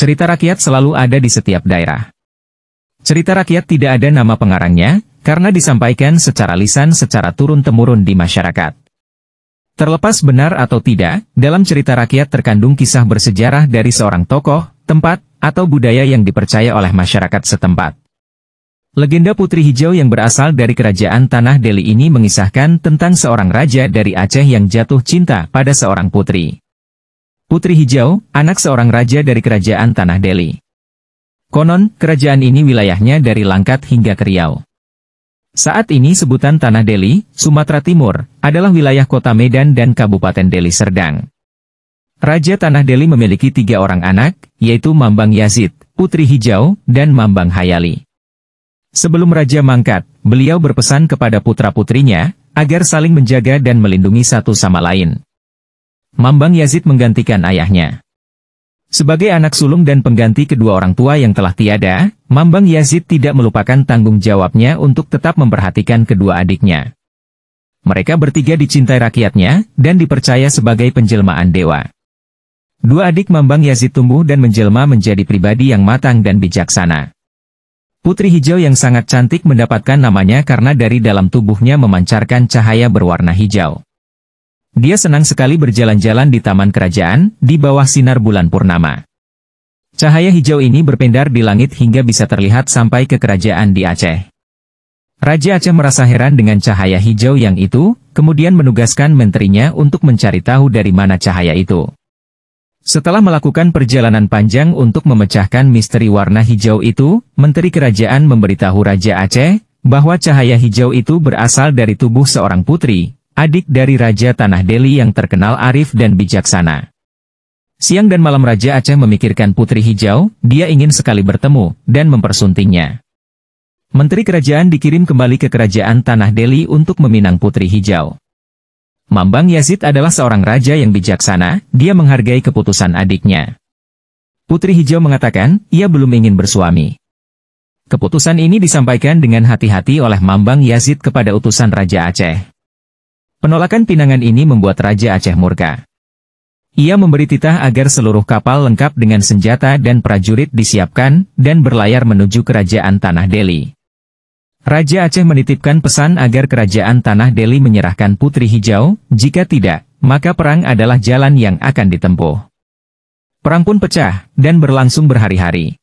Cerita rakyat selalu ada di setiap daerah. Cerita rakyat tidak ada nama pengarangnya, karena disampaikan secara lisan secara turun-temurun di masyarakat. Terlepas benar atau tidak, dalam cerita rakyat terkandung kisah bersejarah dari seorang tokoh, tempat, atau budaya yang dipercaya oleh masyarakat setempat. Legenda Putri Hijau yang berasal dari kerajaan Tanah Deli ini mengisahkan tentang seorang raja dari Aceh yang jatuh cinta pada seorang putri. Putri Hijau, anak seorang raja dari kerajaan Tanah Deli. Konon, kerajaan ini wilayahnya dari Langkat hingga ke Riau. Saat ini sebutan Tanah Deli, Sumatera Timur, adalah wilayah kota Medan dan Kabupaten Deli Serdang. Raja Tanah Deli memiliki 3 orang anak, yaitu Mambang Yazid, Putri Hijau, dan Mambang Hayali. Sebelum Raja mangkat, beliau berpesan kepada putra-putrinya, agar saling menjaga dan melindungi satu sama lain. Mambang Yazid menggantikan ayahnya. Sebagai anak sulung dan pengganti kedua orang tua yang telah tiada, Mambang Yazid tidak melupakan tanggung jawabnya untuk tetap memperhatikan kedua adiknya. Mereka bertiga dicintai rakyatnya, dan dipercaya sebagai penjelmaan dewa. Dua adik Mambang Yazid tumbuh dan menjelma menjadi pribadi yang matang dan bijaksana. Putri Hijau yang sangat cantik mendapatkan namanya karena dari dalam tubuhnya memancarkan cahaya berwarna hijau. Dia senang sekali berjalan-jalan di taman kerajaan, di bawah sinar bulan purnama. Cahaya hijau ini berpendar di langit hingga bisa terlihat sampai ke kerajaan di Aceh. Raja Aceh merasa heran dengan cahaya hijau yang itu, kemudian menugaskan menterinya untuk mencari tahu dari mana cahaya itu. Setelah melakukan perjalanan panjang untuk memecahkan misteri warna hijau itu, menteri kerajaan memberitahu Raja Aceh, bahwa cahaya hijau itu berasal dari tubuh seorang putri, adik dari Raja Tanah Deli yang terkenal arif dan bijaksana. Siang dan malam Raja Aceh memikirkan Putri Hijau, dia ingin sekali bertemu, dan mempersuntingnya. Menteri kerajaan dikirim kembali ke kerajaan Tanah Deli untuk meminang Putri Hijau. Mambang Yazid adalah seorang raja yang bijaksana, dia menghargai keputusan adiknya. Putri Hijau mengatakan, ia belum ingin bersuami. Keputusan ini disampaikan dengan hati-hati oleh Mambang Yazid kepada utusan Raja Aceh. Penolakan pinangan ini membuat Raja Aceh murka. Ia memberi titah agar seluruh kapal lengkap dengan senjata dan prajurit disiapkan, dan berlayar menuju kerajaan Tanah Deli. Raja Aceh menitipkan pesan agar kerajaan Tanah Deli menyerahkan Putri Hijau, jika tidak, maka perang adalah jalan yang akan ditempuh. Perang pun pecah, dan berlangsung berhari-hari.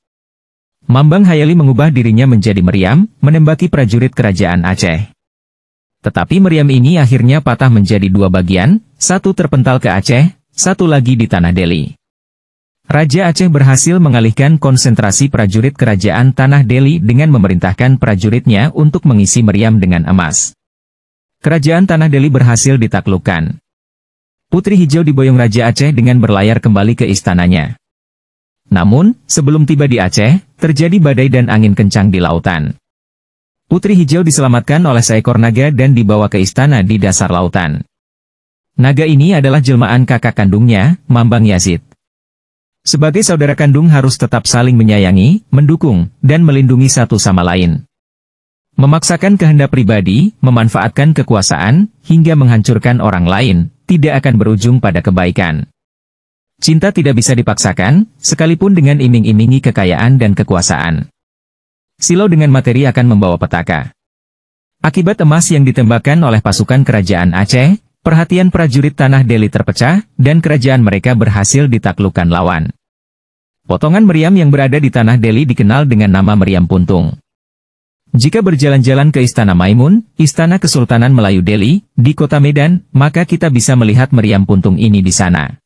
Mambang Hayali mengubah dirinya menjadi meriam, menembaki prajurit kerajaan Aceh. Tetapi meriam ini akhirnya patah menjadi 2 bagian, satu terpental ke Aceh, satu lagi di Tanah Deli. Raja Aceh berhasil mengalihkan konsentrasi prajurit kerajaan Tanah Deli dengan memerintahkan prajuritnya untuk mengisi meriam dengan emas. Kerajaan Tanah Deli berhasil ditaklukkan. Putri Hijau diboyong Raja Aceh dengan berlayar kembali ke istananya. Namun, sebelum tiba di Aceh, terjadi badai dan angin kencang di lautan. Putri Hijau diselamatkan oleh seekor naga dan dibawa ke istana di dasar lautan. Naga ini adalah jelmaan kakak kandungnya, Mambang Yazid. Sebagai saudara kandung harus tetap saling menyayangi, mendukung, dan melindungi satu sama lain. Memaksakan kehendak pribadi, memanfaatkan kekuasaan, hingga menghancurkan orang lain, tidak akan berujung pada kebaikan. Cinta tidak bisa dipaksakan, sekalipun dengan iming-imingi kekayaan dan kekuasaan. Silau dengan materi akan membawa petaka. Akibat emas yang ditembakkan oleh pasukan kerajaan Aceh, perhatian prajurit Tanah Deli terpecah, dan kerajaan mereka berhasil ditaklukkan lawan. Potongan meriam yang berada di Tanah Deli dikenal dengan nama meriam puntung. Jika berjalan-jalan ke Istana Maimun, Istana Kesultanan Melayu Deli, di kota Medan, maka kita bisa melihat meriam puntung ini di sana.